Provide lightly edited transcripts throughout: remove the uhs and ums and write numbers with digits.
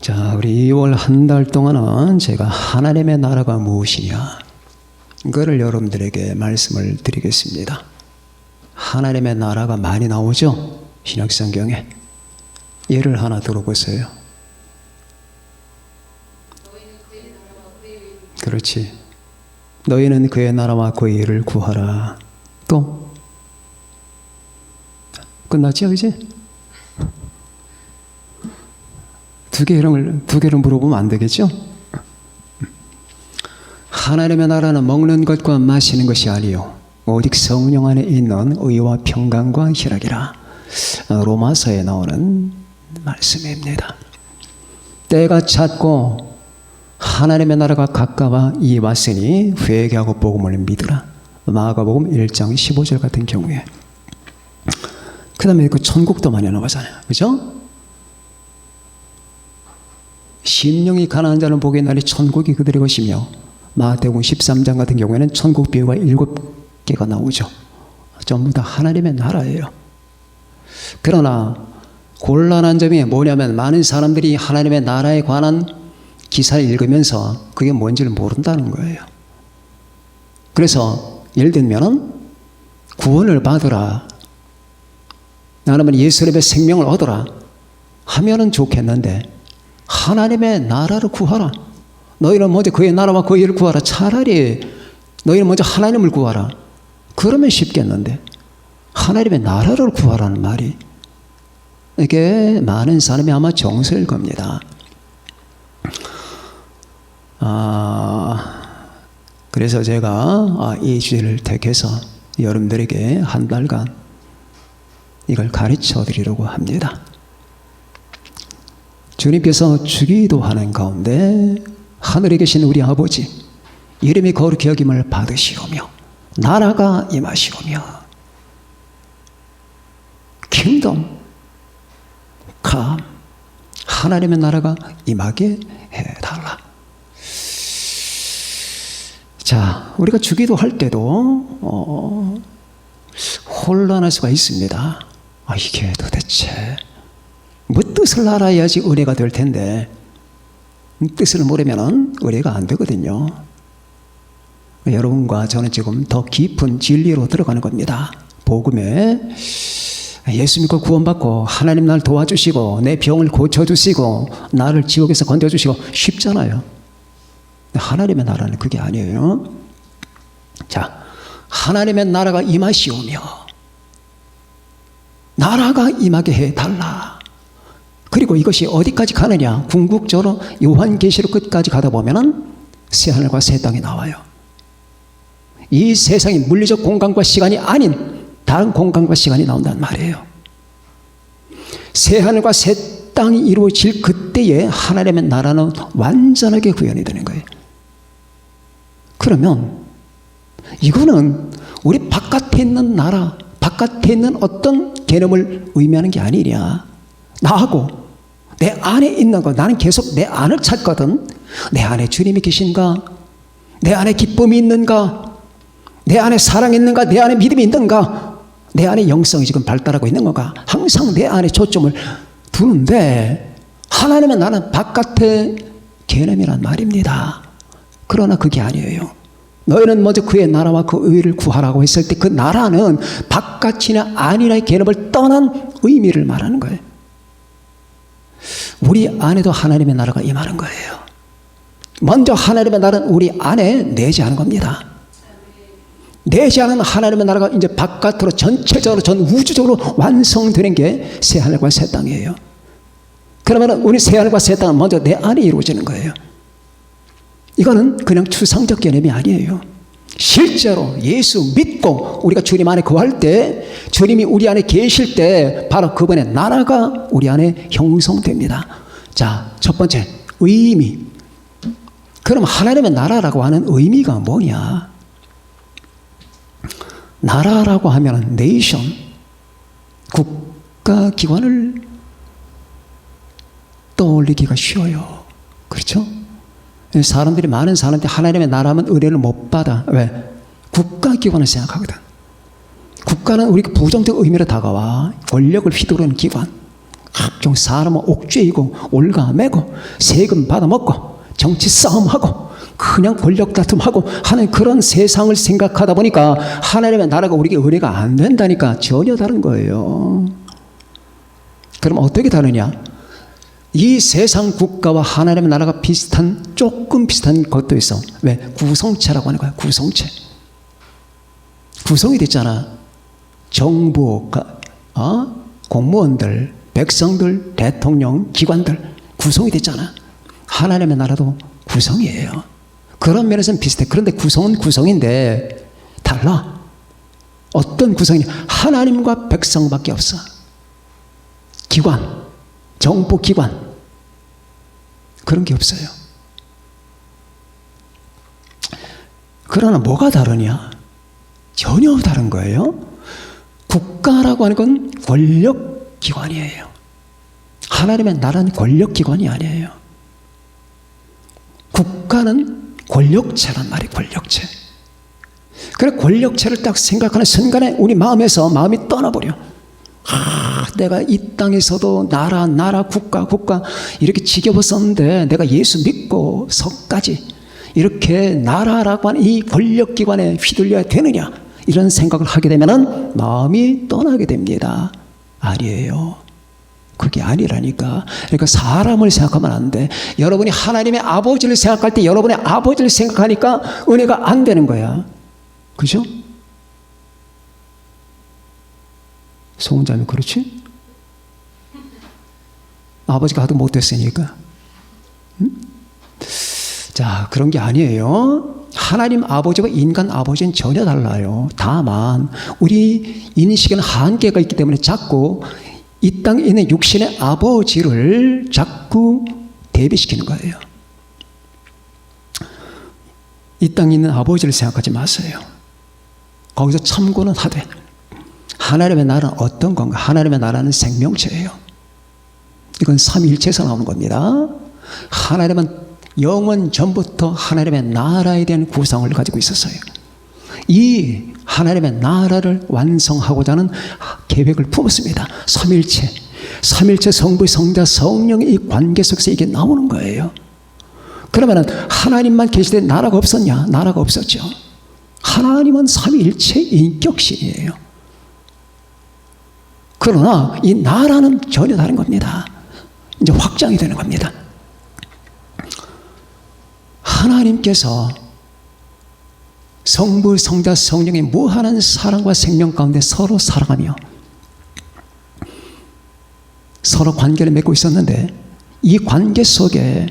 자, 우리 2월 한 달 동안은 제가 하나님의 나라가 무엇이냐, 그거를 여러분들에게 말씀을 드리겠습니다. 하나님의 나라가 많이 나오죠? 신약성경에. 예를 하나 들어보세요. 그렇지. 너희는 그의 나라와 그의 일을 구하라. 또 끝났죠, 이제? 두 개를 물어보면 안 되겠죠? 하나님의 나라는 먹는 것과 마시는 것이 아니요 오직 성령 안에 있는 의와 평강과 희락이라. 로마서에 나오는 말씀입니다. 때가 찼고 하나님의 나라가 가까워 왔으니 회개하고 복음을 믿으라. 마가복음 1장 15절 같은 경우에. 그 다음에 그 천국도 많이 나오잖아요. 그죠? 심령이 가난한 자는 복의 날이 천국이 그들의 것이며, 마태복음 13장 같은 경우에는 천국 비유가 7개가 나오죠. 전부 다 하나님의 나라예요. 그러나 곤란한 점이 뭐냐면, 많은 사람들이 하나님의 나라에 관한 기사를 읽으면서 그게 뭔지를 모른다는 거예요. 그래서 예를 들면 구원을 받으라, 나는 예수님의 생명을 얻어라 하면은 좋겠는데, 하나님의 나라를 구하라. 너희는 먼저 그의 나라와 그의 일을 구하라. 차라리 너희는 먼저 하나님을 구하라. 그러면 쉽겠는데, 하나님의 나라를 구하라는 말이, 이게 많은 사람이 아마 정서일 겁니다. 그래서 제가 이 주제를 택해서 여러분들에게 한 달간 이걸 가르쳐 드리려고 합니다. 주님께서 주기도하는 가운데 하늘에 계신 우리 아버지 이름이 거룩히 여김을 받으시오며 나라가 임하시오며 킹덤 감, 하나님의 나라가 임하게 해달라. 자, 우리가 주기도할 때도 혼란할 수가 있습니다. 이게 도대체 뭐 뜻을 알아야지 은혜가 될 텐데, 뜻을 모르면 은혜가 안 되거든요. 여러분과 저는 지금 더 깊은 진리로 들어가는 겁니다. 복음에 예수 믿고 구원받고 하나님 날 도와주시고 내 병을 고쳐주시고 나를 지옥에서 건져주시고 쉽잖아요. 하나님의 나라는 그게 아니에요. 자, 하나님의 나라가 임하시오며 나라가 임하게 해달라. 그리고 이것이 어디까지 가느냐, 궁극적으로 요한계시록 끝까지 가다 보면은 새하늘과 새 땅이 나와요. 이 세상이 물리적 공간과 시간이 아닌 다른 공간과 시간이 나온다는 말이에요. 새하늘과 새 땅이 이루어질 그때에 하나님의 나라는 완전하게 구현이 되는 거예요. 그러면 이거는 우리 바깥에 있는 나라, 바깥에 있는 어떤 개념을 의미하는 게 아니냐. 나하고 내 안에 있는 거, 나는 계속 내 안을 찾거든. 내 안에 주님이 계신가? 내 안에 기쁨이 있는가? 내 안에 사랑이 있는가? 내 안에 믿음이 있는가? 내 안에 영성이 지금 발달하고 있는 건가? 항상 내 안에 초점을 두는데, 하나님은 나는 바깥의 개념이란 말입니다. 그러나 그게 아니에요. 너희는 먼저 그의 나라와 그 의를 구하라고 했을 때 그 나라는 바깥이나 안이나의 개념을 떠난 의미를 말하는 거예요. 우리 안에도 하나님의 나라가 임하는 거예요. 먼저 하나님의 나라는 우리 안에 내재하는 겁니다. 내재하는 하나님의 나라가 이제 바깥으로 전체적으로 전 우주적으로 완성되는 게 새하늘과 새 땅이에요. 그러면 우리 새하늘과 새 땅은 먼저 내 안에 이루어지는 거예요. 이거는 그냥 추상적 개념이 아니에요. 실제로 예수 믿고 우리가 주님 안에 거할 때, 주님이 우리 안에 계실 때 바로 그분의 나라가 우리 안에 형성됩니다. 자, 첫 번째 의미. 그럼 하나님의 나라라고 하는 의미가 뭐냐? 나라라고 하면 네이션, 국가기관을 떠올리기가 쉬워요. 그렇죠? 사람들이, 많은 사람들이 하나님의 나라하면 은혜를 못 받아. 왜? 국가기관을 생각하거든. 국가는 우리가 부정적 의미로 다가와. 권력을 휘두르는 기관, 각종 사람은 옥죄이고 올가매고 세금 받아먹고 정치 싸움하고 그냥 권력 다툼하고 하는 그런 세상을 생각하다 보니까 하나님의 나라가 우리에게 은혜가 안 된다니까. 전혀 다른 거예요. 그럼 어떻게 다르냐? 이 세상 국가와 하나님의 나라가 비슷한, 조금 비슷한 것도 있어. 왜? 구성체라고 하는 거야. 구성체. 구성이 됐잖아. 정부, 공무원들, 백성들, 대통령, 기관들 구성이 됐잖아. 하나님의 나라도 구성이에요. 그런 면에서는 비슷해. 그런데 구성은 구성인데 달라. 어떤 구성이냐? 하나님과 백성밖에 없어. 기관, 정부 기관, 그런 게 없어요. 그러나 뭐가 다르냐? 전혀 다른 거예요. 국가라고 하는 건 권력기관이에요. 하나님의 나라는 권력기관이 아니에요. 국가는 권력체란 말이에요. 권력체. 그래, 권력체를 딱 생각하는 순간에 우리 마음에서 마음이 떠나버려. 내가 이 땅에서도 나라, 국가 이렇게 지겨웠었는데 내가 예수 믿고 서까지 이렇게 나라라고 하는 이 권력기관에 휘둘려야 되느냐, 이런 생각을 하게 되면은 마음이 떠나게 됩니다. 아니에요. 그게 아니라니까. 그러니까 사람을 생각하면 안 돼. 여러분이 하나님의 아버지를 생각할 때 여러분의 아버지를 생각하니까 은혜가 안 되는 거야. 그죠? 송자매 그렇지? 아버지가 하도 못됐으니까. 응? 자, 그런 게 아니에요. 하나님 아버지와 인간 아버지는 전혀 달라요. 다만 우리 인식에는 한계가 있기 때문에 자꾸 이 땅에 있는 육신의 아버지를 자꾸 대비시키는 거예요. 이 땅에 있는 아버지를 생각하지 마세요. 거기서 참고는 하되, 하나님의 나라는 어떤 건가? 하나님의 나라는 생명체예요. 이건 삼위일체에서 나오는 겁니다. 하나님은 영원 전부터 하나님의 나라에 대한 구상을 가지고 있었어요. 이 하나님의 나라를 완성하고자 하는 계획을 품었습니다. 삼위일체 성부, 성자, 성령의 이 관계 속에서 이게 나오는 거예요. 그러면 하나님만 계실 때 나라가 없었냐? 나라가 없었죠. 하나님은 삼위일체 인격신이에요. 그러나 이 나라는 전혀 다른 겁니다. 이제 확장이 되는 겁니다. 하나님께서 성부, 성자, 성령의 무한한 사랑과 생명 가운데 서로 사랑하며 서로 관계를 맺고 있었는데, 이 관계 속에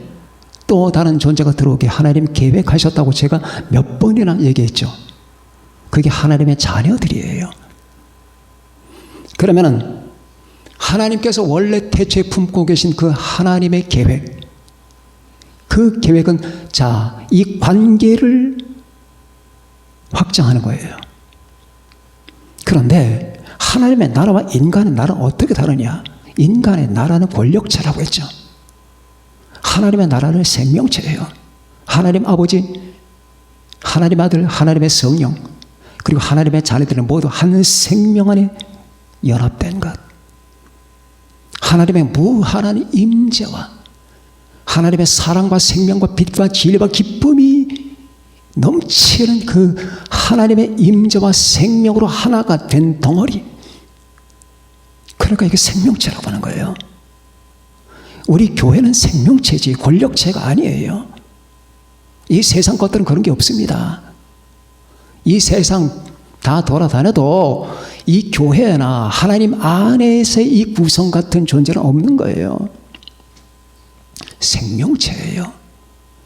또 다른 존재가 들어오게 하나님 계획하셨다고 제가 몇 번이나 얘기했죠. 그게 하나님의 자녀들이에요. 그러면은 하나님께서 원래 태초에 품고 계신 그 하나님의 계획, 그 계획은 자, 이 관계를 확장하는 거예요. 그런데 하나님의 나라와 인간의 나라는 어떻게 다르냐? 인간의 나라는 권력체라고 했죠. 하나님의 나라는 생명체예요. 하나님 아버지, 하나님 아들, 하나님의 성령, 그리고 하나님의 자녀들은 모두 한 생명 안에 연합된 것. 하나님의 무한한 임재와 하나님의 사랑과 생명과 빛과 진리와 기쁨이 넘치는 그 하나님의 임재와 생명으로 하나가 된 덩어리. 그러니까 이게 생명체라고 하는 거예요. 우리 교회는 생명체지 권력체가 아니에요. 이 세상 것들은 그런 게 없습니다. 이 세상 다 돌아다녀도 이 교회나 하나님 안에서의 이 구성 같은 존재는 없는 거예요. 생명체예요.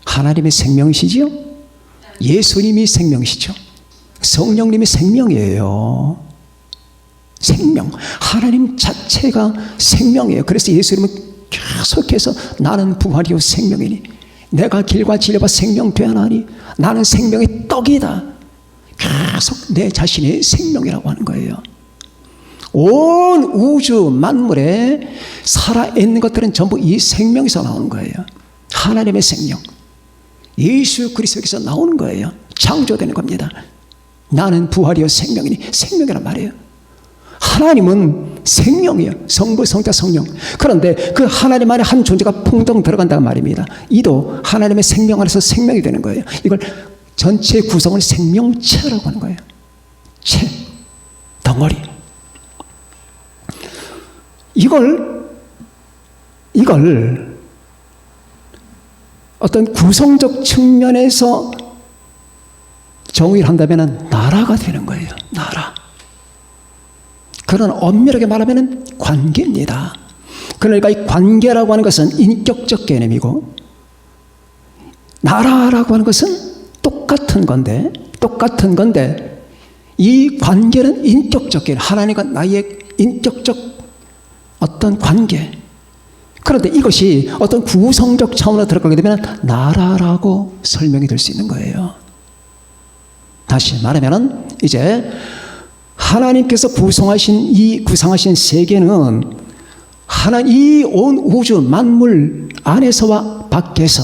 하나님의 생명이시죠? 예수님이 생명이시죠? 성령님이 생명이에요. 생명. 하나님 자체가 생명이에요. 그래서 예수님은 계속해서 나는 부활이요 생명이니 내가 길과 진리와 생명 되어나니 나는 생명의 떡이다. 계속 내 자신의 생명이라고 하는 거예요. 온 우주 만물에 살아있는 것들은 전부 이 생명에서 나오는 거예요. 하나님의 생명, 예수 그리스도에서 나오는 거예요. 창조되는 겁니다. 나는 부활이요 생명이니 생명이란 말이에요. 하나님은 생명이에요. 성부, 성자, 성령. 그런데 그 하나님 안에 한 존재가 풍덩 들어간다는 말입니다. 이도 하나님의 생명 안에서 생명이 되는 거예요. 이걸 전체 구성을 생명체라고 하는 거예요. 체, 덩어리. 이걸 어떤 구성적 측면에서 정의를 한다면 나라가 되는 거예요. 나라. 그런 엄밀하게 말하면 관계입니다. 그러니까 이 관계라고 하는 것은 인격적 개념이고 나라라고 하는 것은 똑같은 건데 이 관계는 인격적 개념, 하나님과 나의 인격적 어떤 관계. 그런데 이것이 어떤 구성적 차원으로 들어가게 되면 나라라고 설명이 될 수 있는 거예요. 다시 말하면 이제 하나님께서 구성하신 세계는 이 온 우주 만물 안에서와 밖에서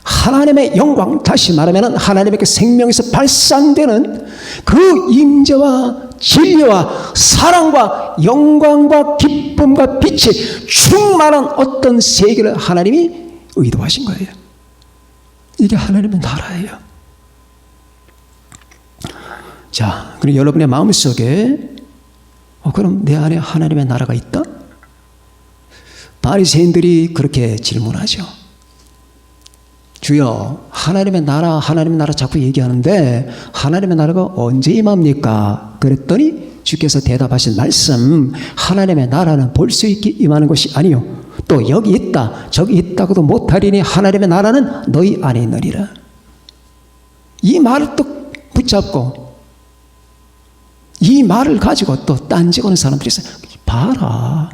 하나님의 영광, 다시 말하면 하나님의 그 생명에서 발산되는 그 임재와 진리와 사랑과 영광과 기쁨과 빛이 충만한 어떤 세계를 하나님이 의도하신 거예요. 이게 하나님의 나라예요. 자, 그럼 여러분의 마음속에 그럼 내 안에 하나님의 나라가 있다? 바리새인들이 그렇게 질문하죠. 주여, 하나님의 나라 자꾸 얘기하는데 하나님의 나라가 언제 임합니까? 그랬더니 주께서 대답하신 말씀, 하나님의 나라는 볼 수 있게 임하는 것이 아니요, 또 여기 있다 저기 있다고도 못하리니 하나님의 나라는 너희 안에 있느니라. 이 말을 또 붙잡고 이 말을 가지고 또 딴지거는 사람들이 있어요. 봐라,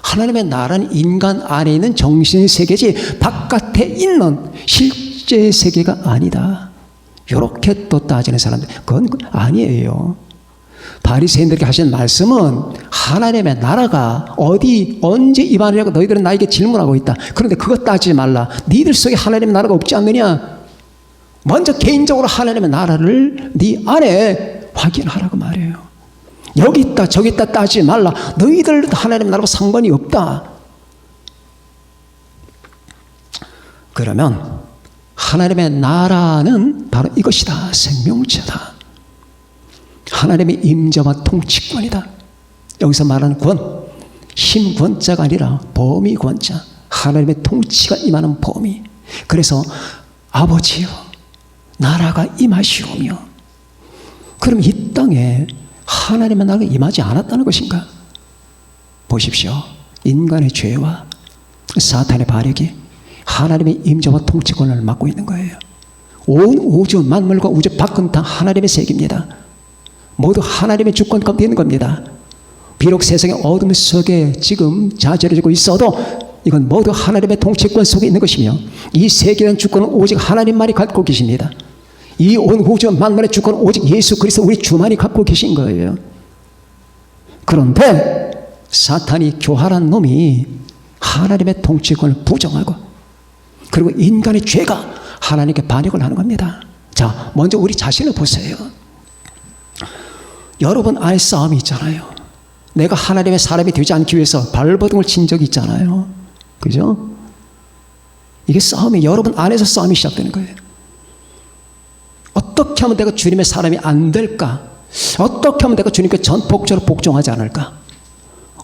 하나님의 나라는 인간 안에 있는 정신의 세계지 바깥에 있는 실제 세계가 아니다. 이렇게 또 따지는 사람들, 그건 아니에요. 바리새인들에게 하신 말씀은 하나님의 나라가 어디 언제 임하느냐고 너희들은 나에게 질문하고 있다. 그런데 그것 따지지 말라. 니들 속에 하나님의 나라가 없지 않느냐. 먼저 개인적으로 하나님의 나라를 네 안에 확인하라고 말해요. 여기 있다 저기 있다 따지지 말라. 너희들 하나님의 나라와 상관이 없다. 그러면 하나님의 나라는 바로 이것이다. 생명체다. 하나님의 임재와 통치권이다. 여기서 말하는 권, 힘권자가 아니라 범위권자, 하나님의 통치가 임하는 범위. 그래서 아버지여 나라가 임하시오며, 그럼 이 땅에 하나님의 나라가 임하지 않았다는 것인가? 보십시오. 인간의 죄와 사탄의 반역이 하나님의 임재와 통치권을 맡고 있는 거예요. 온 우주 만물과 우주 밖은 다 하나님의 세계입니다. 모두 하나님의 주권 가운데 있는 겁니다. 비록 세상의 어둠 속에 지금 자리해지고 있어도 이건 모두 하나님의 통치권 속에 있는 것이며, 이 세계라는 주권은 오직 하나님만이 갖고 계십니다. 이 온 우주 만물의 주권은 오직 예수 그리스도 우리 주만이 갖고 계신 거예요. 그런데 사탄이 교활한 놈이 하나님의 통치권을 부정하고, 그리고 인간의 죄가 하나님께 반역을 하는 겁니다. 자, 먼저 우리 자신을 보세요. 여러분 안에 싸움이 있잖아요. 내가 하나님의 사람이 되지 않기 위해서 발버둥을 친 적이 있잖아요. 그죠? 이게 싸움이, 여러분 안에서 싸움이 시작되는 거예요. 어떻게 하면 내가 주님의 사람이 안 될까? 어떻게 하면 내가 주님께 전폭적으로 복종하지 않을까?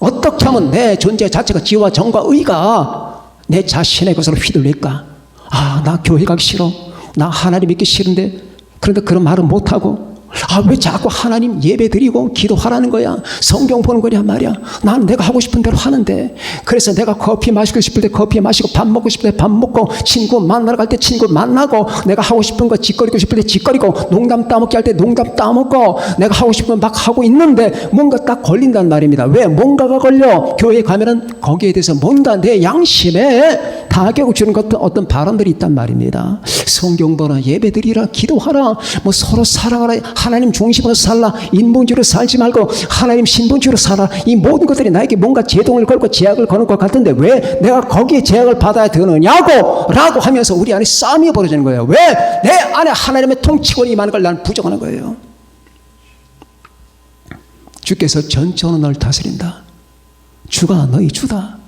어떻게 하면 내 존재 자체가 지혜와 정과 의가 내 자신의 것으로 휘둘릴까? 아, 나 교회 가기 싫어. 나 하나님 믿기 싫은데. 그런데 그런 말은 못하고, 아, 왜 자꾸 하나님 예배 드리고 기도하라는 거야? 성경 보는 거냐 말이야. 나는 내가 하고 싶은 대로 하는데. 그래서 내가 커피 마시고 싶을 때 커피 마시고, 밥 먹고 싶을 때 밥 먹고, 친구 만나러 갈 때 친구 만나고, 내가 하고 싶은 거 짓거리고 싶을 때 짓거리고, 농담 따먹기 할 때 농담 따먹고, 내가 하고 싶은 거 막 하고 있는데 뭔가 딱 걸린단 말입니다. 왜? 뭔가가 걸려. 교회에 가면은 거기에 대해서 뭔가 내 양심에 타격을 주는 어떤 발언들이 있단 말입니다. 성경 보라, 예배 드리라, 기도하라, 뭐 서로 사랑하라, 하나님 중심으로 살라, 인본주의로 살지 말고 하나님 신본주의로 살아. 이 모든 것들이 나에게 뭔가 제동을 걸고 제약을 거는 것 같은데 왜 내가 거기에 제약을 받아야 되느냐고 라고 하면서 우리 안에 싸움이 벌어지는 거예요. 왜? 내 안에 하나님의 통치권이 임하는 걸 나는 부정하는 거예요. 주께서 전적으로 널 다스린다. 주가 너희 주다.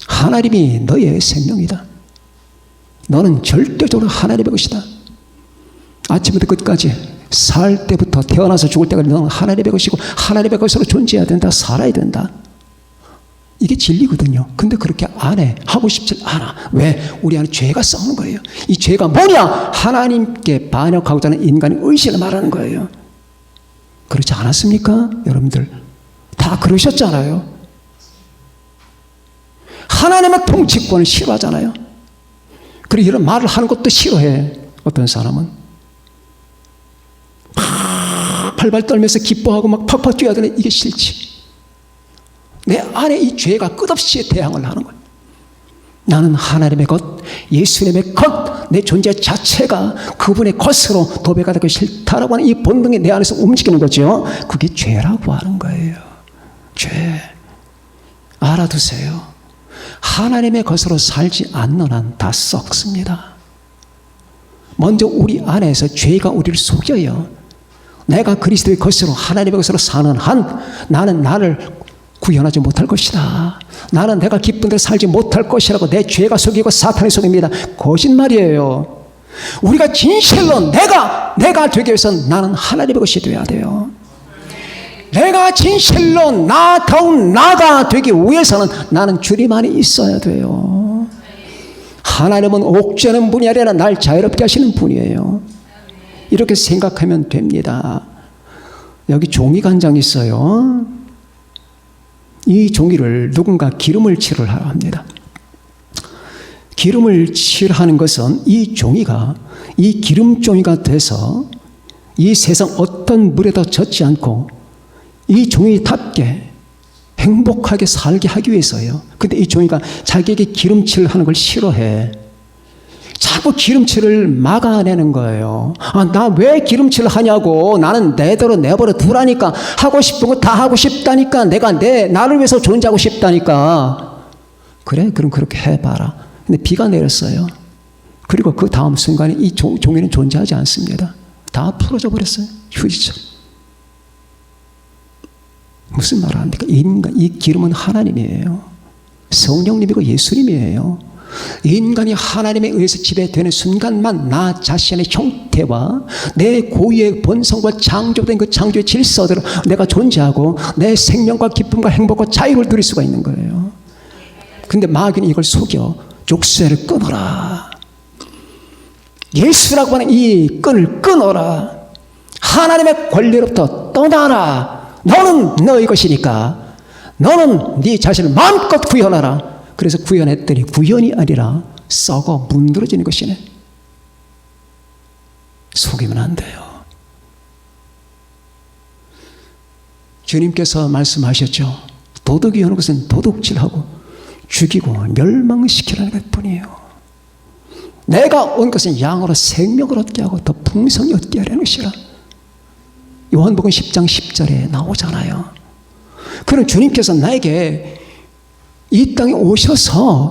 하나님이 너의 생명이다. 너는 절대적으로 하나님의 것이다. 아침부터 끝까지 살 때부터 태어나서 죽을 때까지 너는 하나님의 것이고 하나님의 것으로 존재해야 된다. 살아야 된다. 이게 진리거든요. 근데 그렇게 안 해. 하고 싶지 않아. 왜? 우리 안에 죄가 싸우는 거예요. 이 죄가 뭐냐? 하나님께 반역하고자 하는 인간의 의식을 말하는 거예요. 그렇지 않았습니까? 여러분들 다 그러셨잖아요. 하나님의 통치권을 싫어하잖아요. 그리고 이런 말을 하는 것도 싫어해. 어떤 사람은 막 발발 떨면서 기뻐하고 막 팍팍 뛰어야 되는 이게 싫지. 내 안에 이 죄가 끝없이 대항을 하는 거예요. 나는 하나님의 것, 예수님의 것, 내 존재 자체가 그분의 것으로 도배가 되기 싫다라고 하는 이 본능이 내 안에서 움직이는 거죠. 그게 죄라고 하는 거예요. 죄. 알아두세요. 하나님의 것으로 살지 않는 한 다 썩습니다. 먼저 우리 안에서 죄가 우리를 속여요. 내가 그리스도의 것으로 하나님의 것으로 사는 한 나는 나를 구현하지 못할 것이다. 나는 내가 기쁜 대로 살지 못할 것이라고 내 죄가 속이고 사탄이 속입니다. 거짓말이에요. 우리가 진실로 내가 되기 위해서는 나는 하나님의 것이 되어야 돼요. 내가 진실로 나다운 나가 되기 위해서는 나는 주님 안에 있어야 돼요. 하나님은 옥죄는 분이 아니라 날 자유롭게 하시는 분이에요. 이렇게 생각하면 됩니다. 여기 종이가 한 장 있어요. 이 종이를 누군가 기름을 칠하려 합니다. 기름을 칠하는 것은 이 종이가 이 기름종이가 돼서 이 세상 어떤 물에도 젖지 않고 이 종이답게 행복하게 살게 하기 위해서예요. 근데 이 종이가 자기에게 기름칠하는 걸 싫어해. 자꾸 기름칠을 막아내는 거예요. 나 왜 기름칠을 하냐고. 나는 내대로 내버려 두라니까. 하고 싶은 거 다 하고 싶다니까. 내가 나를 위해서 존재하고 싶다니까. 그래? 그럼 그렇게 해봐라. 근데 비가 내렸어요. 그리고 그 다음 순간에 이 종이는 존재하지 않습니다. 다 풀어져 버렸어요. 휴지처럼. 무슨 말을 합니까? 이 기름은 하나님이에요. 성령님이고 예수님이에요. 인간이 하나님에 의해서 지배되는 순간만 나 자신의 형태와 내 고유의 본성과 창조된 그 창조의 질서대로 내가 존재하고 내 생명과 기쁨과 행복과 자유를 누릴 수가 있는 거예요. 근데 마귀는 이걸 속여 족쇄를 끊어라. 예수라고 하는 이 끈을 끊어라. 하나님의 권리로부터 떠나라. 너는 너의 것이니까 너는 네 자신을 마음껏 구현하라. 그래서 구현했더니 구현이 아니라 썩어 문드러지는 것이네. 속이면 안 돼요. 주님께서 말씀하셨죠. 도둑이 하는 것은 도둑질하고 죽이고 멸망시키라는 것뿐이에요. 내가 온 것은 양으로 생명을 얻게 하고 더 풍성히 얻게 하려는 것이라. 요한복음 10장 10절에 나오잖아요. 그럼 주님께서 나에게 이 땅에 오셔서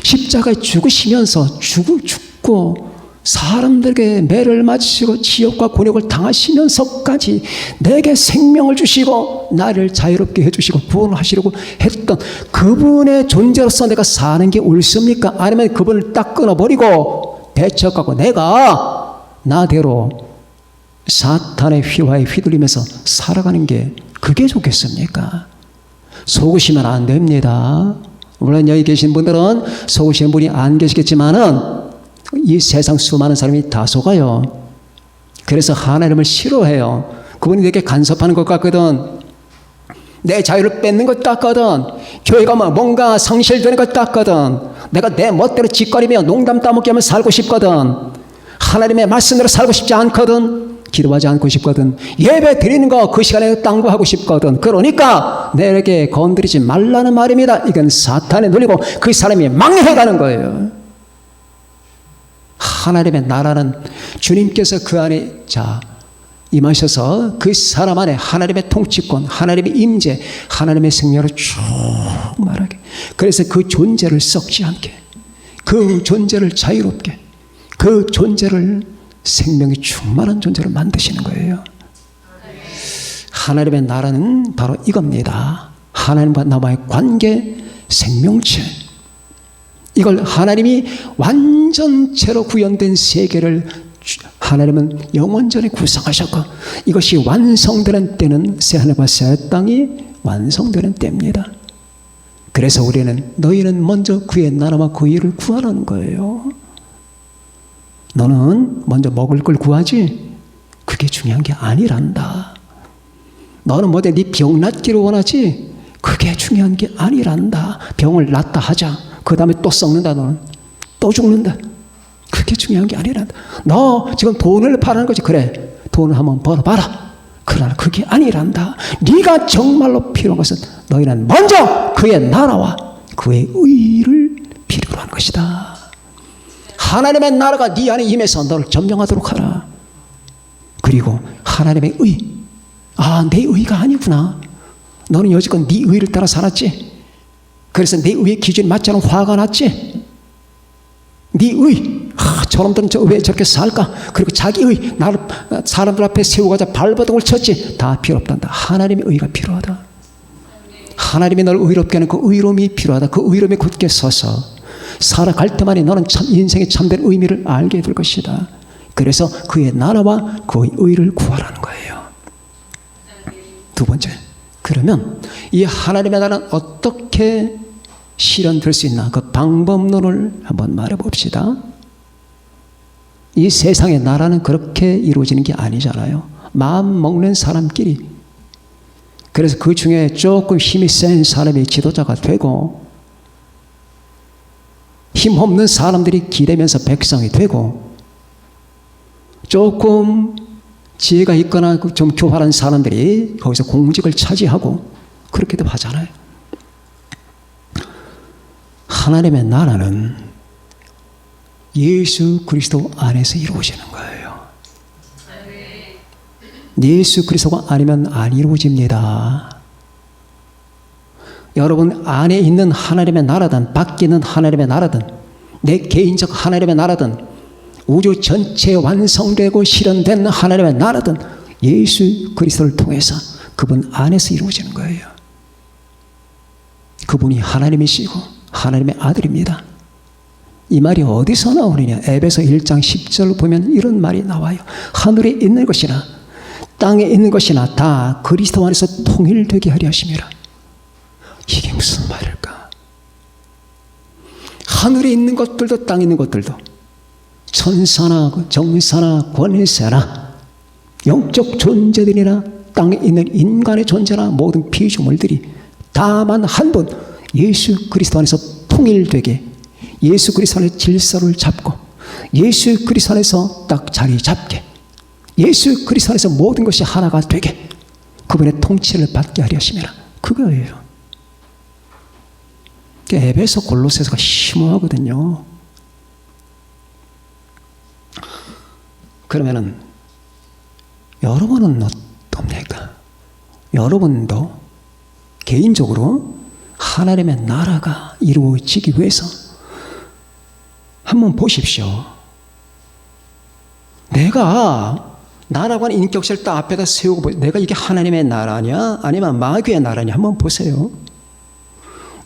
십자가에 죽으시면서 죽고 사람들에게 매를 맞으시고 지옥과 곤욕을 당하시면서까지 내게 생명을 주시고 나를 자유롭게 해주시고 구원을 하시려고 했던 그분의 존재로서 내가 사는 게 옳습니까? 아니면 그분을 딱 끊어버리고 배척하고 내가 나대로 사탄의 휘화에 휘둘리면서 살아가는 게 그게 좋겠습니까? 속으시면 안 됩니다. 물론 여기 계신 분들은 속으시는 분이 안 계시겠지만은 이 세상 수많은 사람이 다 속아요. 그래서 하나님을 싫어해요. 그분이 내게 간섭하는 것 같거든. 내 자유를 뺏는 것 같거든. 교회가 뭔가 상실되는 것 같거든. 내가 내 멋대로 짓거리며 농담 따먹기 하며 살고 싶거든. 하나님의 말씀대로 살고 싶지 않거든. 기도하지 않고 싶거든. 예배 드리는 거 그 시간에 당부하고 싶거든. 그러니까 내게 건드리지 말라는 말입니다. 이건 사탄의 논리고 그 사람이 망해가는 거예요. 하나님의 나라는 주님께서 그 안에 임하셔서 그 사람 안에 하나님의 통치권, 하나님의 임재, 하나님의 생명을 쭉 말하게. 그래서 그 존재를 썩지 않게, 그 존재를 자유롭게, 그 존재를 생명이 충만한 존재로 만드시는 거예요. 하나님의 나라는 바로 이겁니다. 하나님과 나와의 관계, 생명체. 이걸 하나님이 완전체로 구현된 세계를 하나님은 영원전에 구성하셨고, 이것이 완성되는 때는 새하늘과 새 땅이 완성되는 때입니다. 그래서 우리는 너희는 먼저 그의 나라와 그 일을 구하라는 거예요. 너는 먼저 먹을 걸 구하지 그게 중요한 게 아니란다. 너는 뭐대 네 병 낫기를 원하지 그게 중요한 게 아니란다. 병을 낫다 하자. 그 다음에 또 썩는다. 너는 또 죽는다. 그게 중요한 게 아니란다. 너 지금 돈을 바라는 거지. 그래, 돈을 한번 벌어봐라. 그러나 그게 아니란다. 네가 정말로 필요한 것은 너희는 먼저 그의 나라와 그의 의를 필요로 하는 것이다. 하나님의 나라가 네 안에 임해서 너를 점령하도록 하라. 그리고 하나님의 의, 내 의가 아니구나. 너는 여지껏 네 의를 따라 살았지. 그래서 내 의의 기준이 맞지 않은 화가 났지. 네 의, 저놈들은 왜 저렇게 살까? 그리고 자기 의, 나를 사람들 앞에 세우고자 발버둥을 쳤지. 다 필요 없단다. 하나님의 의가 필요하다. 하나님이 너를 의롭게 하는 그 의로움이 필요하다. 그 의로움에 굳게 서서 살아갈 때만이 너는 참 인생의 참된 의미를 알게 될 것이다. 그래서 그의 나라와 그의 의를 구하라는 거예요. 두 번째, 그러면 이 하나님의 나라는 어떻게 실현될 수 있나? 그 방법론을 한번 말해 봅시다. 이 세상의 나라는 그렇게 이루어지는 게 아니잖아요. 마음 먹는 사람끼리. 그래서 그 중에 조금 힘이 센 사람이 지도자가 되고, 힘 없는 사람들이 기대면서 백성이 되고, 조금 지혜가 있거나 좀 교활한 사람들이 거기서 공직을 차지하고, 그렇게도 하잖아요. 하나님의 나라는 예수 그리스도 안에서 이루어지는 거예요. 예수 그리스도가 아니면 안 이루어집니다. 여러분 안에 있는 하나님의 나라든 밖에 있는 하나님의 나라든 내 개인적 하나님의 나라든 우주 전체에 완성되고 실현된 하나님의 나라든 예수 그리스도를 통해서 그분 안에서 이루어지는 거예요. 그분이 하나님이시고 하나님의 아들입니다. 이 말이 어디서 나오느냐? 에베소 1장 10절 보면 이런 말이 나와요. 하늘에 있는 것이나 땅에 있는 것이나 다 그리스도 안에서 통일되게 하려 하심이라. 이게 무슨 말일까? 하늘에 있는 것들도 땅에 있는 것들도 천사나 정사나 권세나 영적 존재들이나 땅에 있는 인간의 존재나 모든 피조물들이 다만 한 분 예수 그리스도 안에서 통일되게, 예수 그리스도 안에서 질서를 잡고 예수 그리스도 안에서 딱 자리 잡게, 예수 그리스도 안에서 모든 것이 하나가 되게 그분의 통치를 받게 하려 하심이라. 그거예요. 에베소 골로새서가 심오하거든요. 그러면은 여러분은 어떻습니까? 여러분도 개인적으로 하나님의 나라가 이루어지기 위해서 한번 보십시오. 내가 나라고 하는 인격체를 딱 앞에다 세우고 내가 이게 하나님의 나라냐 아니면 마귀의 나라냐 한번 보세요.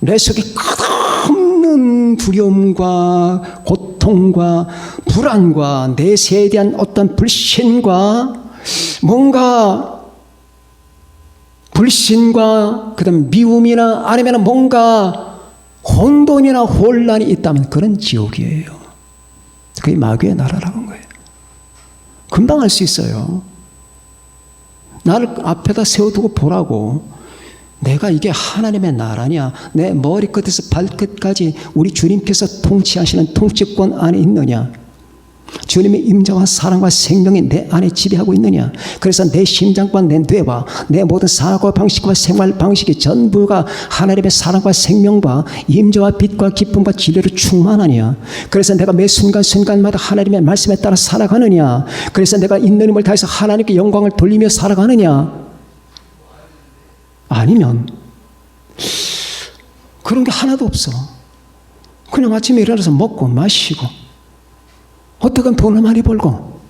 내 속에 끝없는 두려움과 고통과 불안과 내세에 대한 어떤 불신과 뭔가 불신과 그다음 미움이나 아니면 뭔가 혼돈이나 혼란이 있다면 그런 지옥이에요. 그게 마귀의 나라라고 하는 거예요. 금방 알 수 있어요. 나를 앞에다 세워두고 보라고. 내가 이게 하나님의 나라냐, 내 머리끝에서 발끝까지 우리 주님께서 통치하시는 통치권 안에 있느냐, 주님의 임재와 사랑과 생명이 내 안에 지배하고 있느냐. 그래서 내 심장과 내 뇌와 내 모든 사고 방식과 생활 방식이 전부가 하나님의 사랑과 생명과 임재와 빛과 기쁨과 진리로 충만하냐. 그래서 내가 매 순간순간마다 하나님의 말씀에 따라 살아가느냐. 그래서 내가 있는 힘을 다해서 하나님께 영광을 돌리며 살아가느냐. 아니면 그런 게 하나도 없어. 그냥 아침에 일어나서 먹고 마시고 어떻게 돈을 많이 벌고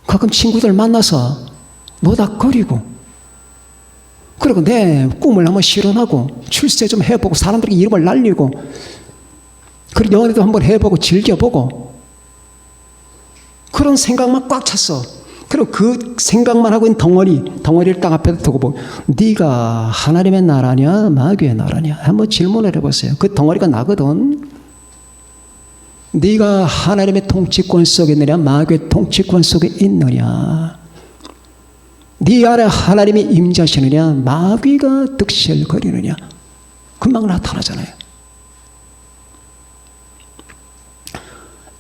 가끔 친구들 만나서 노닥거리고 그리고 내 꿈을 한번 실현하고 출세 좀 해보고 사람들에게 이름을 날리고 그리고 연애도 한번 해보고 즐겨보고 그런 생각만 꽉 찼어. 그리고 그 생각만 하고 있는 덩어리를 딱 앞에 두고 보고 네가 하나님의 나라냐 마귀의 나라냐 한번 질문을 해보세요. 그 덩어리가 나거든. 네가 하나님의 통치권 속에 있느냐 마귀의 통치권 속에 있느냐. 네 안에 하나님이 임재하시느냐 마귀가 득실거리느냐. 금방 나타나잖아요.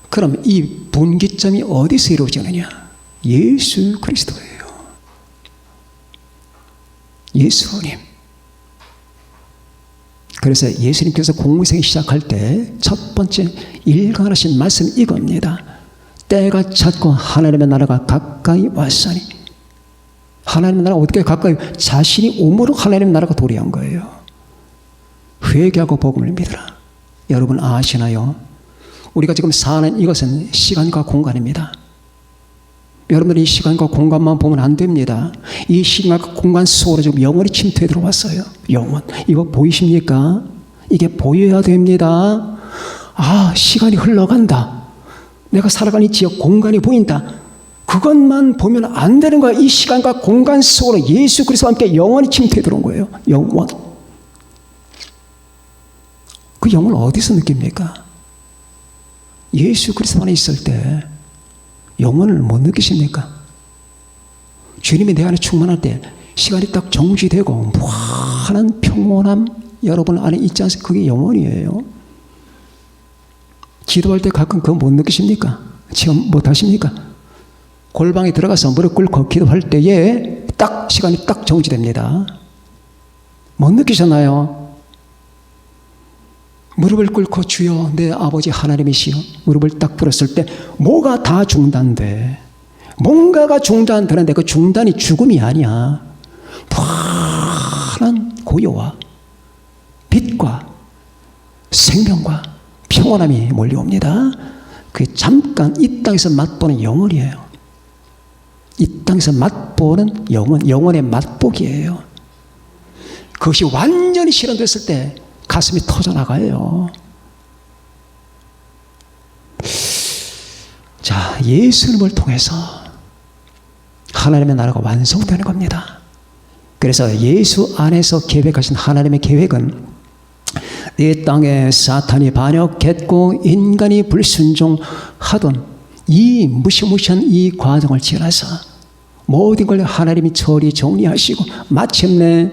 그럼 이 분기점이 어디서 이루어지느냐? 예수 그리스도예요. 예수님. 그래서 예수님께서 공생이 시작할 때 첫 번째 일관하신 말씀이 이겁니다. 때가 찼고 하나님의 나라가 가까이 왔으니. 하나님의 나라가 어떻게 가까이? 자신이 오므로 하나님의 나라가 도래한 거예요. 회개하고 복음을 믿으라. 여러분 아시나요? 우리가 지금 사는 이것은 시간과 공간입니다. 여러분들이 이 시간과 공간만 보면 안 됩니다. 이 시간과 공간 속으로 지금 영원히 침투해 들어왔어요. 영원. 이거 보이십니까? 이게 보여야 됩니다. 아, 시간이 흘러간다. 내가 살아가는 이 지역 공간이 보인다. 그것만 보면 안 되는 거야. 이 시간과 공간 속으로 예수 그리스도와 함께 영원히 침투해 들어온 거예요. 영원. 그 영혼을 어디서 느낍니까? 예수 그리스도 안에 있을 때 영혼을 못 느끼십니까? 주님이 내 안에 충만할 때 시간이 딱 정지되고 무한한 평온함 여러분 안에 있지 않습니까? 그게 영혼이에요. 기도할 때 가끔 그거 못 느끼십니까? 지금 못 하십니까? 골방에 들어가서 무릎 꿇고 기도할 때에 딱 시간이 딱 정지됩니다. 못 느끼셨나요? 무릎을 꿇고 주여 내 아버지 하나님이시여 무릎을 딱 꿇었을 때 뭐가 다 중단돼. 뭔가가 중단되는데 그 중단이 죽음이 아니야. 무한한 고요와 빛과 생명과 평온함이 몰려옵니다. 그게 잠깐 이 땅에서 맛보는 영혼이에요. 이 땅에서 맛보는 영혼의 맛보기예요. 그것이 완전히 실현됐을 때 가슴이 터져나가요. 자, 예수님을 통해서 하나님의 나라가 완성되는 겁니다. 그래서 예수 안에서 계획하신 하나님의 계획은 이 땅에 사탄이 반역했고 인간이 불순종하던 이 무시무시한 이 과정을 지나서 모든 걸 하나님이 처리 정리하시고 마침내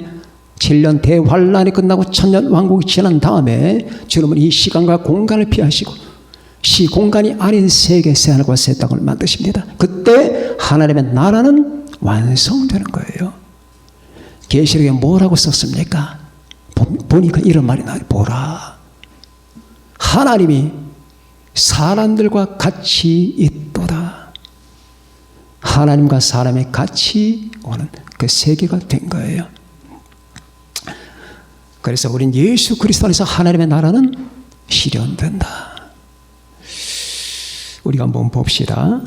7년 대환란이 끝나고 천년 왕국이 지난 다음에 주님은 이 시간과 공간을 피하시고 시공간이 아닌 세계 새하늘과 새 땅을 만드십니다. 그때 하나님의 나라는 완성되는 거예요. 계시록에 뭐라고 썼습니까? 보니까 이런 말이 나와요. 보라, 하나님이 사람들과 같이 있도다. 하나님과 사람의 같이 오는 그 세계가 된 거예요. 그래서 우린 예수 그리스도 안에서 하나님의 나라는 실현된다. 우리가 한번 봅시다.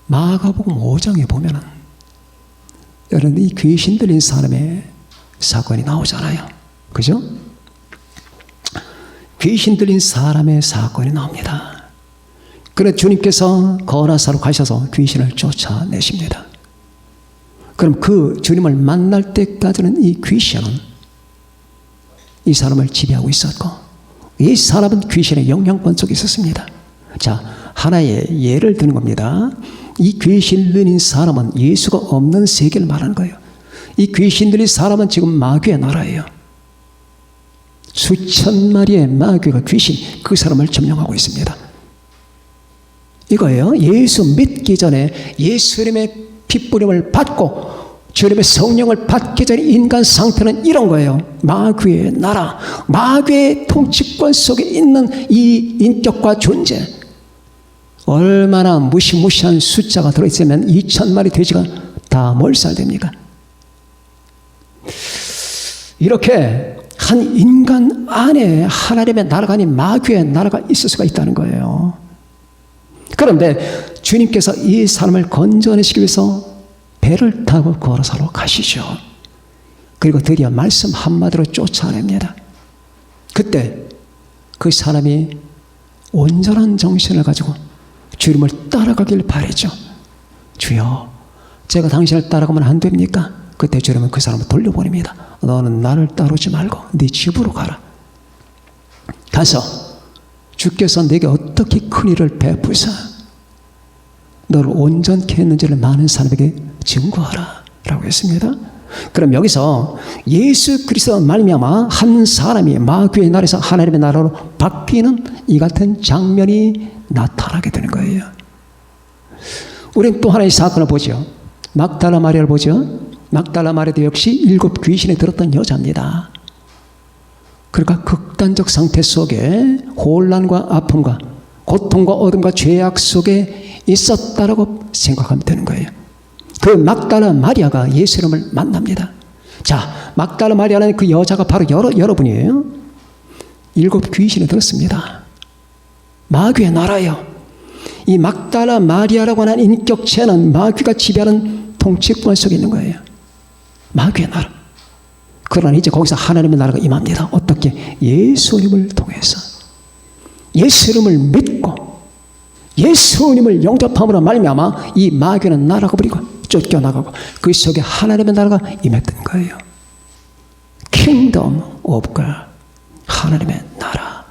마가복음 5장에 보면은 여러분 이 귀신 들린 사람의 사건이 나오잖아요. 그죠? 귀신 들린 사람의 사건이 나옵니다. 그래서 주님께서 거라사로 가셔서 귀신을 쫓아내십니다. 그럼 그 주님을 만날 때까지는 이 귀신은 이 사람을 지배하고 있었고 이 사람은 귀신의 영향권 속에 있었습니다. 자, 하나의 예를 드는 겁니다. 이 귀신 들린 사람은 예수가 없는 세계를 말하는 거예요. 이 귀신 들린 사람은 지금 마귀의 나라예요. 수천 마리의 마귀가 귀신 그 사람을 점령하고 있습니다. 이거예요. 예수 믿기 전에 예수님의 핏부림을 받고 주님의 성령을 받기 전에 인간 상태는 이런 거예요. 마귀의 나라, 마귀의 통치권 속에 있는 이 인격과 존재. 얼마나 무시무시한 숫자가 들어있으면 2,000마리 돼지가 다 몰살됩니까? 이렇게 한 인간 안에 하나님의 나라가 아닌 마귀의 나라가 있을 수가 있다는 거예요. 그런데 주님께서 이 사람을 건져내시기 위해서 배를 타고 걸어서로 가시죠. 그리고 드디어 말씀 한마디로 쫓아냅니다. 그때 그 사람이 온전한 정신을 가지고 주님을 따라가길 바랬죠. 주여, 제가 당신을 따라가면 안 됩니까? 그때 주님은 그 사람을 돌려보냅니다. 너는 나를 따르지 말고 네 집으로 가라. 가서 주께서 내게 어떻게 큰 일을 베푸사 너를 온전케 했는지를 많은 사람에게 증거하라 라고 했습니다. 그럼 여기서 예수 그리스도 말미암아 한 사람이 마귀의 나라에서 하나님의 나라로 바뀌는 이 같은 장면이 나타나게 되는 거예요. 우리는 또 하나의 사건을 보죠. 막달라 마리아를 보죠. 막달라 마리아도 역시 7 귀신에 들었던 여자입니다. 그러니까 극단적 상태 속에 혼란과 아픔과 고통과 어둠과 죄악 속에 있었다라고 생각하면 되는 거예요. 그 막달라 마리아가 예수님을 만납니다. 자, 막달라 마리아는 그 여자가 바로 여러분이에요. 7 귀신이 들었습니다. 마귀의 나라예요. 이 막달라 마리아라고 하는 인격체는 마귀가 지배하는 통치권 속에 있는 거예요. 마귀의 나라. 그러나 이제 거기서 하나님의 나라가 임합니다. 어떻게? 예수님을 통해서. 예수님을 믿고 예수님을 영접함으로 말미암아 이 마귀는 나라가 버리고 쫓겨나가고 그 속에 하나님의 나라가 임했던 거예요. Kingdom of God. 하나님의 나라.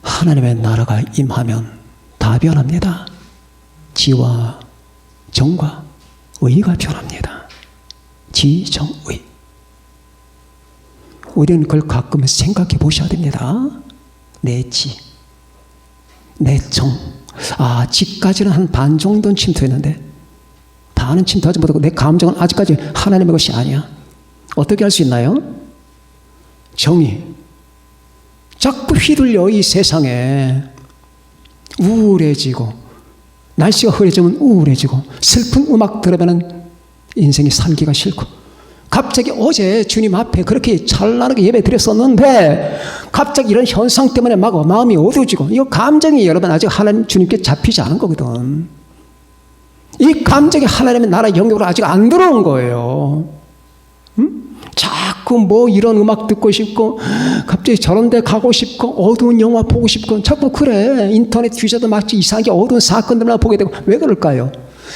하나님의 나라가 임하면 다 변합니다. 지와 정과 의가 변합니다. 지, 정, 의. 우리는 그걸 가끔 생각해 보셔야 됩니다. 내 지, 내 정. 아, 지까지는 한 반 정도는 침투했는데 다는 침투하지 못하고 내 감정은 아직까지 하나님의 것이 아니야. 어떻게 할 수 있나요? 정이 자꾸 휘둘려 이 세상에 우울해지고 날씨가 흐려지면 우울해지고 슬픈 음악 들으면 인생이 살기가 싫고 갑자기 어제 주님 앞에 그렇게 찬란하게 예배 드렸었는데 갑자기 이런 현상 때문에 막 마음이 어두워지고 이 감정이 여러분 아직 하나님 주님께 잡히지 않은 거거든. 이 감정이 하나님의 나라 영역으로 아직 안 들어온 거예요. 응? 자꾸 뭐 이런 음악 듣고 싶고 갑자기 저런 데 가고 싶고 어두운 영화 보고 싶고 자꾸 그래. 인터넷 뒤져도 마치 이상하게 어두운 사건들만 보게 되고 왜 그럴까요?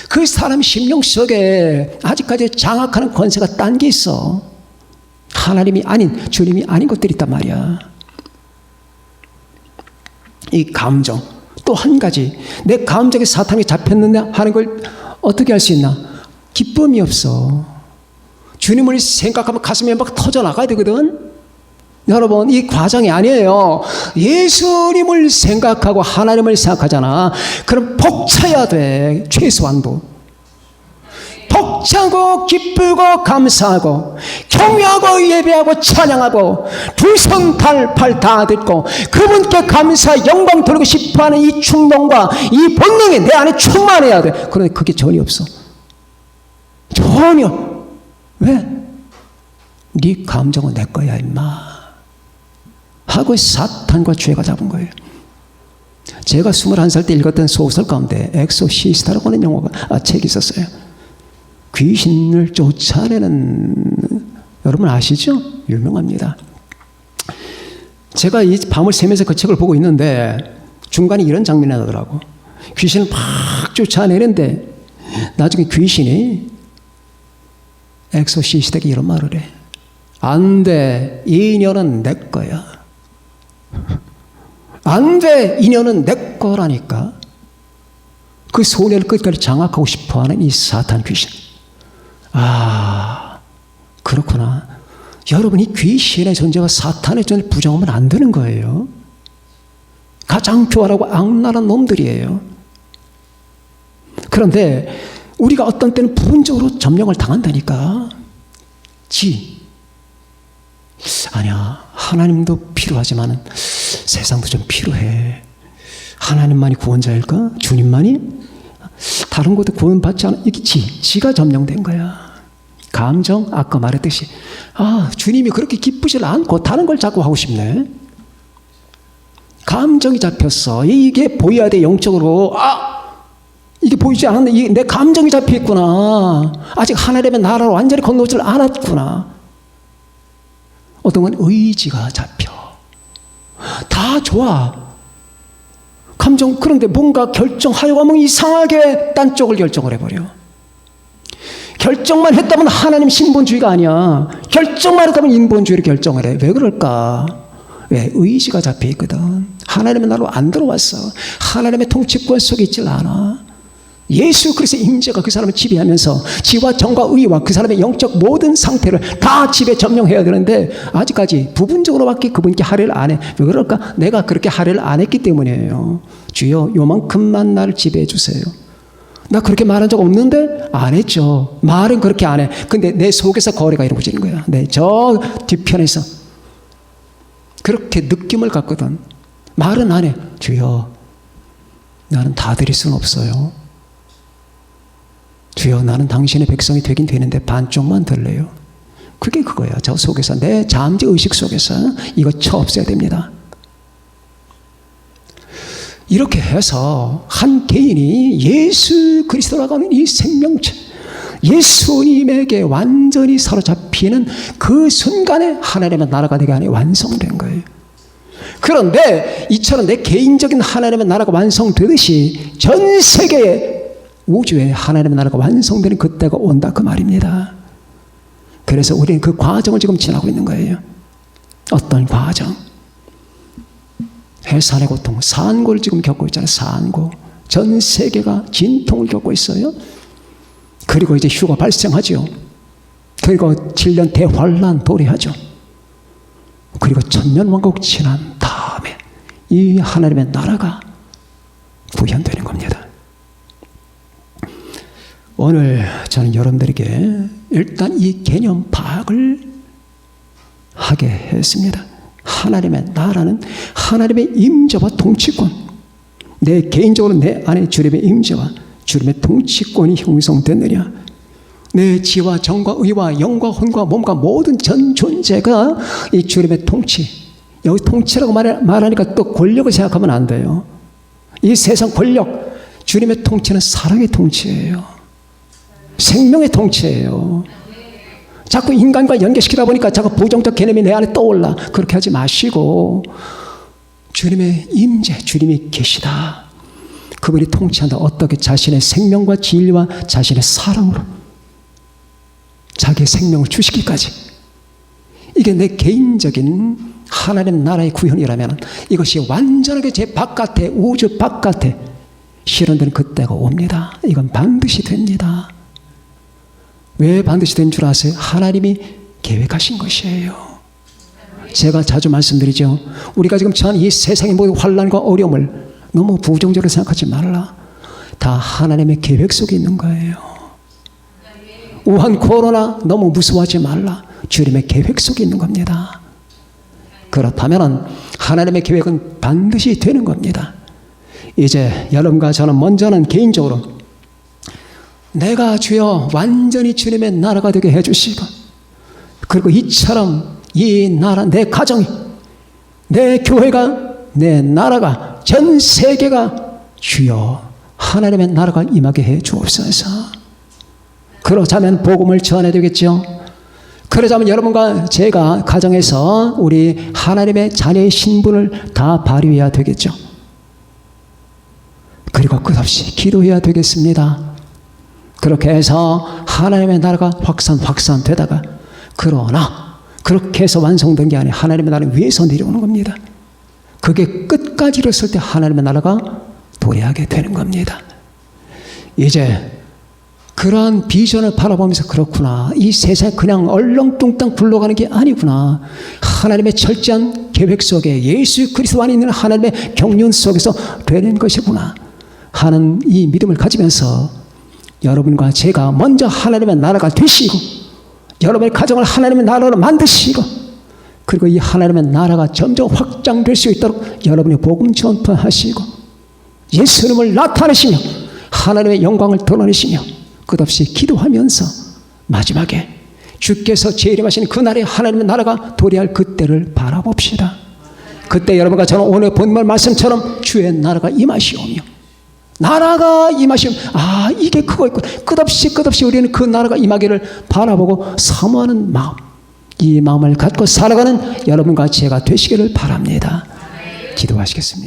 그 사람 심령 속에 아직까지 장악하는 권세가 딴 게 있어. 하나님이 아닌 주님이 아닌 것들이 있단 말이야. 이 감정. 또 한 가지 내 감정에 사탄이 잡혔는데 하는 걸 어떻게 할 수 있나? 기쁨이 없어. 주님을 생각하면 가슴이 막 터져나가야 되거든. 여러분 이 과정이 아니에요. 예수님을 생각하고 하나님을 생각하잖아. 그럼 벅차야 돼. 최소한도 벅차고 기쁘고 감사하고 경외하고 예배하고 찬양하고 두 손 팔 다 듣고 그분께 감사 영광 돌리고 싶어하는 이 충동과 이 본능이 내 안에 충만해야 돼. 그런데 그게 전혀 없어. 전혀. 왜? 네 감정은 내 거야 임마 하고 사탄과 죄가 잡은 거예요. 제가 21살 때 읽었던 소설 가운데 엑소시스트라고 하는 책이 있었어요. 귀신을 쫓아내는, 여러분 아시죠? 유명합니다. 제가 이 밤을 새면서 그 책을 보고 있는데 중간에 이런 장면이 나더라고. 귀신을 막 쫓아내는데 나중에 귀신이 엑소시스트에게 이런 말을 해. 안 돼, 이 인연은 내 거야. 안 돼, 인연은 내 거라니까. 그 소녀를 끝까지 장악하고 싶어하는 이 사탄 귀신. 아, 그렇구나. 여러분, 이 귀신의 존재와 사탄의 존재를 부정하면 안 되는 거예요. 가장 교활하고 악랄한 놈들이에요. 그런데 우리가 어떤 때는 부분적으로 점령을 당한다니까. 아니야, 하나님도 필요하지만 세상도 좀 필요해. 하나님만이 구원자일까? 주님만이? 다른 것도 구원받지 않아. 이게 지가 점령된 거야. 감정, 아까 말했듯이 아, 주님이 그렇게 기쁘지 않고 다른 걸 자꾸 하고 싶네. 감정이 잡혔어. 이게 보여야 돼. 영적으로. 아, 이게 보이지 않았네. 이게 내 감정이 잡혀있구나. 아직 하나님의 나라로 완전히 건너오질 않았구나. 어떤 건 의지가 잡혀. 다 좋아. 감정, 그런데 뭔가 결정하려고 하면 이상하게 딴 쪽을 결정을 해버려. 결정만 했다면 하나님 신본주의가 아니야. 결정만 했다면 인본주의를 결정을 해. 왜 그럴까? 왜? 의지가 잡혀있거든. 하나님의 나라로 안 들어왔어. 하나님의 통치권 속에 있질 않아. 예수 그리스도의 임재가 그 사람을 지배하면서 지와 정과 의와 그 사람의 영적 모든 상태를 다 지배 점령해야 되는데 아직까지 부분적으로밖에 그분께 할애를 안 해. 왜 그럴까? 내가 그렇게 할애를 안 했기 때문이에요. 주여 요만큼만 나를 지배해 주세요. 나 그렇게 말한 적 없는데? 안 했죠. 말은 그렇게 안 해. 근데 내 속에서 거래가 이루어지는 거야. 저 뒤편에서 그렇게 느낌을 갖거든. 말은 안 해. 주여 나는 다 드릴 수는 없어요. 주여 나는 당신의 백성이 되긴 되는데 반쪽만 들래요. 그게 그거야. 저 속에서 내 잠재의식 속에서 이거 없애야 됩니다. 이렇게 해서 한 개인이 예수 그리스도라고 하는 이 생명체 예수님에게 완전히 사로잡히는 그 순간에 하나님의 나라가 내게 안에 완성된 거예요. 그런데 이처럼 내 개인적인 하나님의 나라가 완성되듯이 전 세계에 우주에 하나님의 나라가 완성되는 그때가 온다 그 말입니다. 그래서 우리는 그 과정을 지금 지나고 있는 거예요. 어떤 과정? 해산의 고통, 산고를 지금 겪고 있잖아요. 산고. 전 세계가 진통을 겪고 있어요. 그리고 이제 휴가 발생하죠. 그리고 7년 대환란 도래하죠. 그리고 천년왕국 지난 다음에 이 하나님의 나라가 구현되는 겁니다. 오늘 저는 여러분들에게 일단 이 개념 파악을 하게 했습니다. 하나님의 나라는 하나님의 임재와 통치권, 내 개인적으로 내 안에 주님의 임재와 주님의 통치권이 형성되느냐, 내 지와 정과 의와 영과 혼과 몸과 모든 전 존재가 이 주님의 통치, 여기 통치라고 말하니까 또 권력을 생각하면 안 돼요. 이 세상 권력, 주님의 통치는 사랑의 통치예요. 생명의 통치예요. 자꾸 인간과 연결시키다 보니까 자꾸 부정적 개념이 내 안에 떠올라. 그렇게 하지 마시고 주님의 임재, 주님이 계시다. 그분이 통치한다. 어떻게? 자신의 생명과 진리와 자신의 사랑으로 자기의 생명을 주시기까지. 이게 내 개인적인 하나님 나라의 구현이라면 이것이 완전하게 제 바깥에, 우주 바깥에 실현되는 그때가 옵니다. 이건 반드시 됩니다. 왜 반드시 된 줄 아세요? 하나님이 계획하신 것이에요. 제가 자주 말씀드리죠. 우리가 지금 처한 이 세상의 모든 환난과 어려움을 너무 부정적으로 생각하지 말라. 다 하나님의 계획 속에 있는 거예요. 우한 코로나 너무 무서워하지 말라. 주님의 계획 속에 있는 겁니다. 그렇다면 하나님의 계획은 반드시 되는 겁니다. 이제 여러분과 저는 먼저는 개인적으로 내가 주여 완전히 주님의 나라가 되게 해주시고, 그리고 이처럼 이 나라, 내 가정이, 내 교회가, 내 나라가, 전 세계가 주여 하나님의 나라가 임하게 해 주옵소서. 그러자면 복음을 전해야 되겠죠. 그러자면 여러분과 제가 가정에서 우리 하나님의 자녀의 신분을 다 발휘해야 되겠죠. 그리고 끝없이 기도해야 되겠습니다. 그렇게 해서 하나님의 나라가 확산되다가, 그러나 그렇게 해서 완성된 게 아니라 하나님의 나라는 위에서 내려오는 겁니다. 그게 끝까지 이뤘을 때 하나님의 나라가 도래하게 되는 겁니다. 이제 그러한 비전을 바라보면서 그렇구나. 이 세상에 그냥 얼렁뚱땅 굴러가는 게 아니구나. 하나님의 철저한 계획 속에 예수 그리스도 안에 있는 하나님의 경륜 속에서 되는 것이구나 하는 이 믿음을 가지면서 여러분과 제가 먼저 하나님의 나라가 되시고 여러분의 가정을 하나님의 나라로 만드시고, 그리고 이 하나님의 나라가 점점 확장될 수 있도록 여러분이 복음 전파하시고 예수님을 나타내시며 하나님의 영광을 드러내시며 끝없이 기도하면서 마지막에 주께서 재림하시는 그날에 하나님의 나라가 도래할 그때를 바라봅시다. 그때 여러분과 저는 오늘 본문 말씀처럼 주의 나라가 임하시오며 나라가 임하시면 이게 그거 있고 끝없이 우리는 그 나라가 임하기를 바라보고 사모하는 마음, 이 마음을 갖고 살아가는 여러분과 제가 되시기를 바랍니다. 기도하시겠습니다.